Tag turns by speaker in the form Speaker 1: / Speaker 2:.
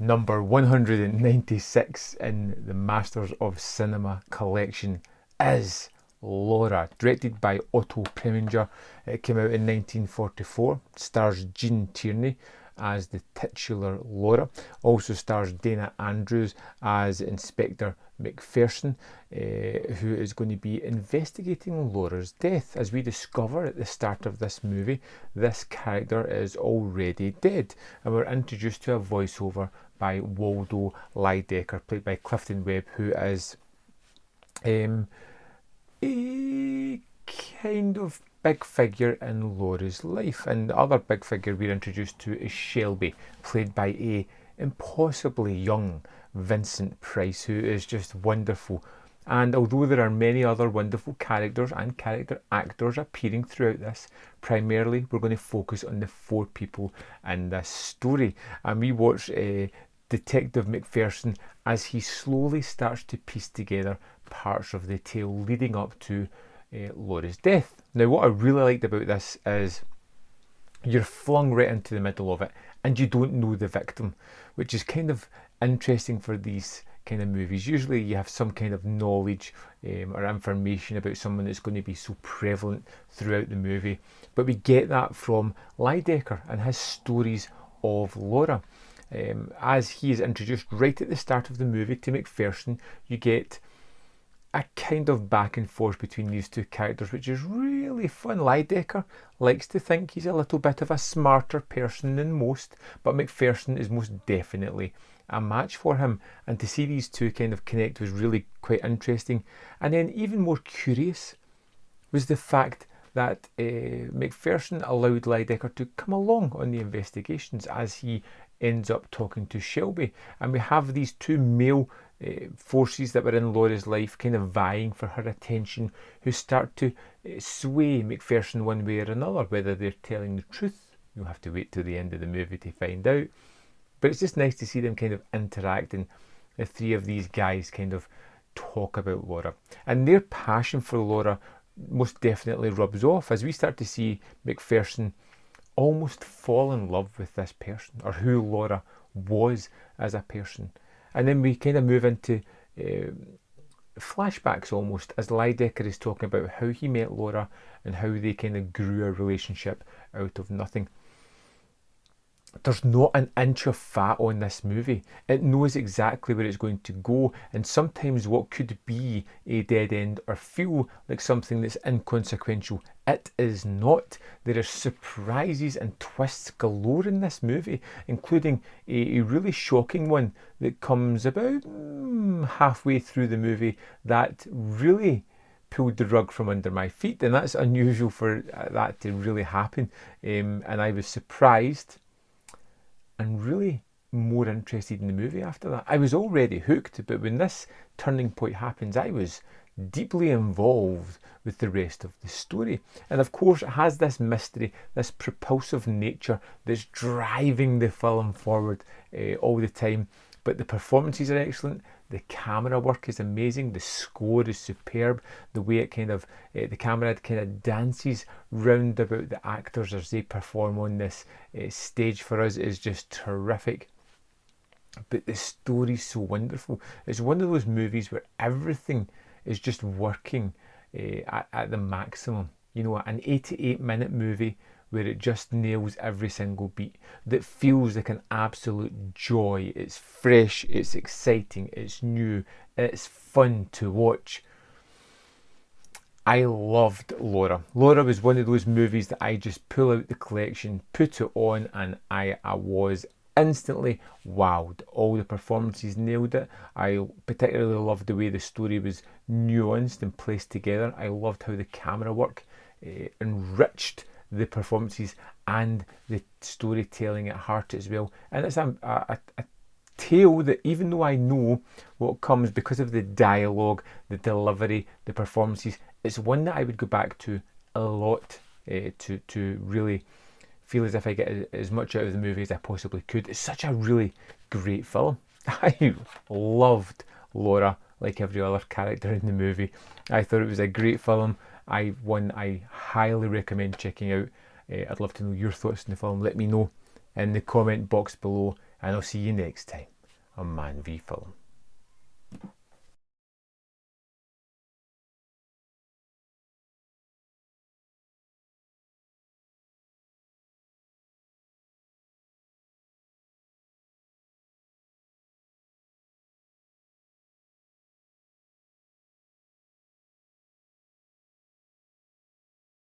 Speaker 1: Number 196 in the Masters of Cinema collection is Laura, directed by Otto Preminger. It came out in 1944, stars Tierney as the titular Laura, also stars Dana Andrews as Inspector McPherson, who is going to be investigating Laura's death. As we discover at the start of this movie, this character is already dead, and we're introduced to a voiceover by Waldo Lydecker, played by Clifton Webb, who is a kind of big figure in Laura's life. And the other big figure we're introduced to is Shelby, played by a impossibly young Vincent Price, who is just wonderful. And although there are many other wonderful characters and character actors appearing throughout this, primarily we're going to focus on the four people in this story. And we watch Detective McPherson as he slowly starts to piece together parts of the tale leading up to Laura's death. Now, what I really liked about this is you're flung right into the middle of it and you don't know the victim, which is kind of interesting for these kind of movies. Usually you have some kind of knowledge or information about someone that's going to be so prevalent throughout the movie, but we get that from Lydecker and his stories of Laura. As he is introduced right at the start of the movie to McPherson, you get a kind of back and forth between these two characters, which is really fun. Lydecker likes to think he's a little bit of a smarter person than most, but McPherson is most definitely a match for him. And to see these two kind of connect was really quite interesting. And then even more curious was the fact that McPherson allowed Lydecker to come along on the investigations as he ends up talking to Shelby. And we have these two male forces that were in Laura's life kind of vying for her attention, who start to sway McPherson one way or another. Whether they're telling the truth, you'll have to wait till the end of the movie to find out. But it's just nice to see them kind of interact, and the three of these guys kind of talk about Laura. And their passion for Laura most definitely rubs off as we start to see McPherson almost fall in love with this person, or who Laura was as a person. And then we kind of move into flashbacks almost, as Lydecker is talking about how he met Laura and how they kind of grew a relationship out of nothing. There's not an inch of fat on this movie. It knows exactly where it's going to go, and sometimes what could be a dead end or feel like something that's inconsequential, it is not. There are surprises and twists galore in this movie, including a really shocking one that comes about halfway through the movie that really pulled the rug from under my feet, and that's unusual for that to really happen. And I was surprised and really more interested in the movie after that. I was already hooked, but when this turning point happens, I was deeply involved with the rest of the story. And of course, it has this mystery, this propulsive nature that's driving the film forward all the time. But the performances are excellent. The camera work is amazing. The score is superb. The way it kind of, the camera kind of dances round about the actors as they perform on this stage for us is just terrific. But the story's so wonderful. It's one of those movies where everything is just working at the maximum. You know, an 88-minute movie where it just nails every single beat, that feels like an absolute joy. It's fresh, it's exciting, it's new, it's fun to watch. I loved Laura. Laura was one of those movies that I just pull out the collection, put it on, and I was instantly wowed. All the performances nailed it. I particularly loved the way the story was nuanced and placed together. I loved how the camera work enriched the performances and the storytelling at heart as well. And it's a tale that, even though I know what comes because of the dialogue, the delivery, the performances, it's one that I would go back to a lot to really feel as if I get as much out of the movie as I possibly could. It's such a really great film. I loved Laura like every other character in the movie. I thought it was a great film. I highly recommend checking out. I'd love to know your thoughts on the film. Let me know in the comment box below, and I'll see you next time on Man v Film.